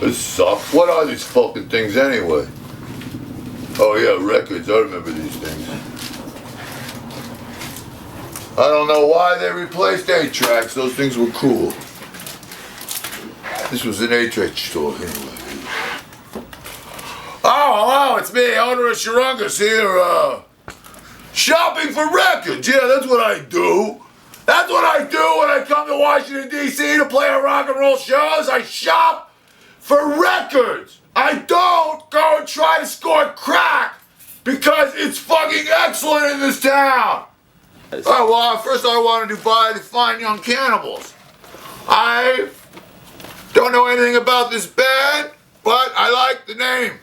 This sucks. What are these fucking things anyway? Oh yeah, records. I remember these things. I don't know why they replaced 8-tracks. Those things were cool. This was an 8-track store anyway. Oh, hello, it's me, Oderus Urungus here, shopping for records. Yeah, that's what I do. That's what I do when I come to Washington, D.C. to play at rock and roll shows. I shop for records. I don't go and try to score crack because it's fucking excellent in this town. Oh, well, first I wanted to buy the Fine Young Cannibals. I don't know anything about this band, but I like the name.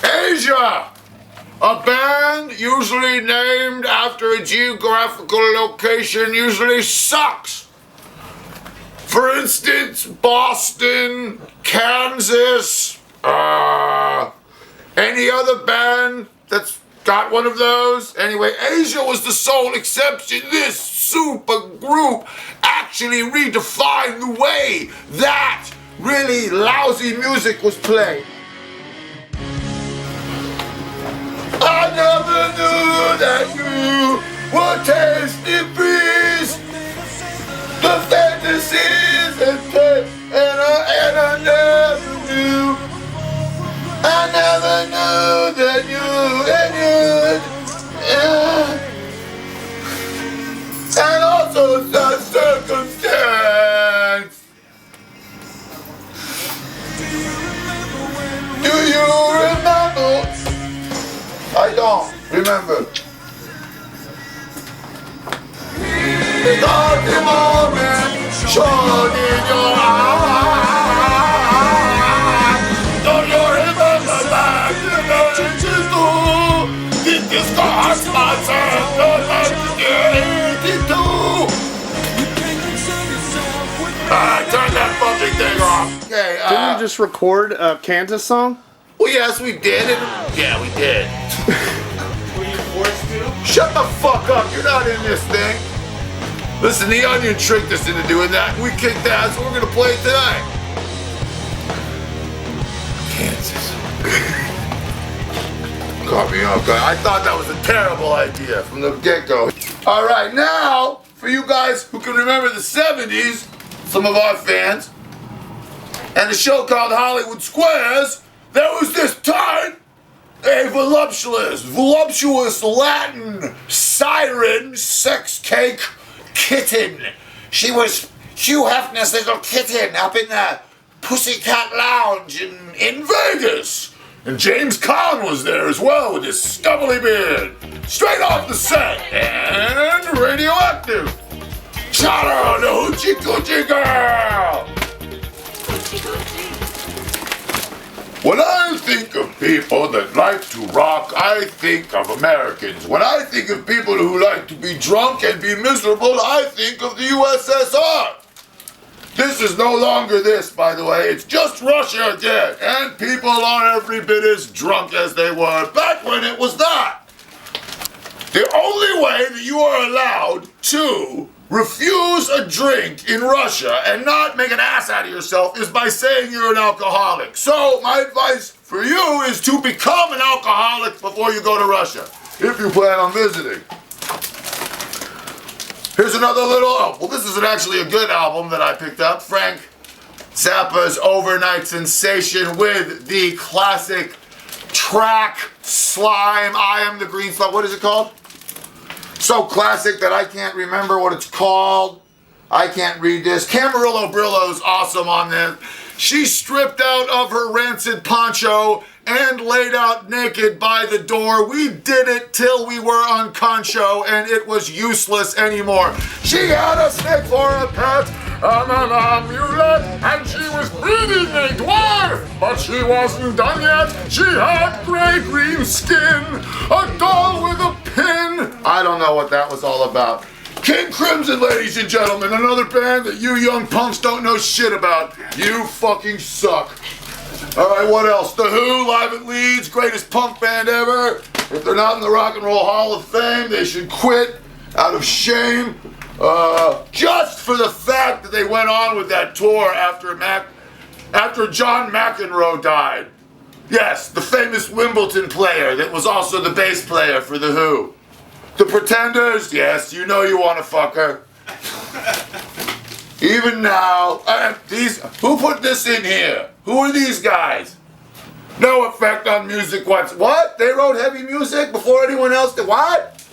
Asia! A band usually named after a geographical location usually sucks. For instance, Boston, Kansas, any other band that's got one of those. Anyway, Asia was the sole exception. This super group actually redefined the way that really lousy music was played. I never knew that you would taste the breeze, the fantasies and I never knew. I never knew that and also the circumstance. Do you remember? I don't remember. Because the moment shone in your eyes. Don't you remember back in the ages too? Did this cause myself to turn that fucking thing off. Okay, didn't you just record a Kansas song? Well, yes, we did. Yeah, we did. Were you forced to? Shut the fuck up. You're not in this thing. Listen, the Onion tricked us into doing that, and we kicked ass, so we're going to play it tonight. Kansas. Caught me off guard. I thought that was a terrible idea from the get-go. All right, now, for you guys who can remember the 70s, some of our fans, and a show called Hollywood Squares, there was this time a voluptuous Latin siren sex cake kitten. She was Hugh Hefner's little kitten up in the Pussycat Lounge in Vegas. And James Caan was there as well with his stubbly beard. Straight off the set. And radioactive. Shout out to Hoochie Coochie Girl. Hoochie Coochie. When I think of people that like to rock, I think of Americans. When I think of people who like to be drunk and be miserable, I think of the USSR. This is no longer this, by the way. It's just Russia again. And people are every bit as drunk as they were back when it was that. The only way that you are allowed to refuse a drink in Russia and not make an ass out of yourself is by saying you're an alcoholic. So my advice for you is to become an alcoholic before you go to Russia, if you plan on visiting. Here's another little, well, this is actually a good album that I picked up. Frank Zappa's Overnight Sensation with the classic track Slime, I Am the Green Slime. What is it called? So classic that I can't remember what it's called. I can't read this. Camarillo Brillo's awesome on this. She stripped out of her rancid poncho and laid out naked by the door. We did it till we were on concho and it was useless anymore. She had a snake for a pet, an amulet, and she was breeding a dwarf, but she wasn't done yet. She had gray-green skin, a doll with a pin. I don't know what that was all about. King Crimson, ladies and gentlemen, another band that you young punks don't know shit about. You fucking suck. All right, what else? The Who, live at Leeds, greatest punk band ever. If they're not in the Rock and Roll Hall of Fame, they should quit out of shame. Just for the fact that they went on with that tour after John McEnroe died. Yes, the famous Wimbledon player that was also the bass player for The Who. The Pretenders, yes, you know you want to fuck her. Even now, who put this in here? Who are these guys? No effect on music whatsoever. What? They wrote heavy music before anyone else did? What?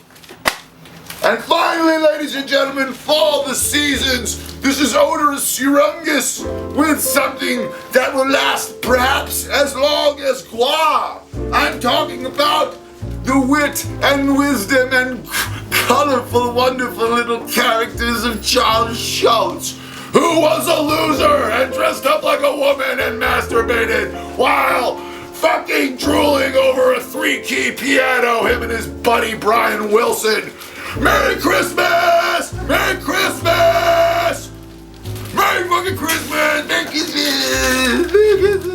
And finally, ladies and gentlemen, fall the seasons. This is Oderus Urungus with something that will last perhaps as long as GWAR. I'm talking about the wit and wisdom and colorful, wonderful little characters of Charles Schultz, who was a loser and dressed up like a woman and masturbated while fucking drooling over a 3-key piano, him and his buddy Brian Wilson. Merry Christmas! Merry Christmas! Merry fucking Christmas! Merry Christmas!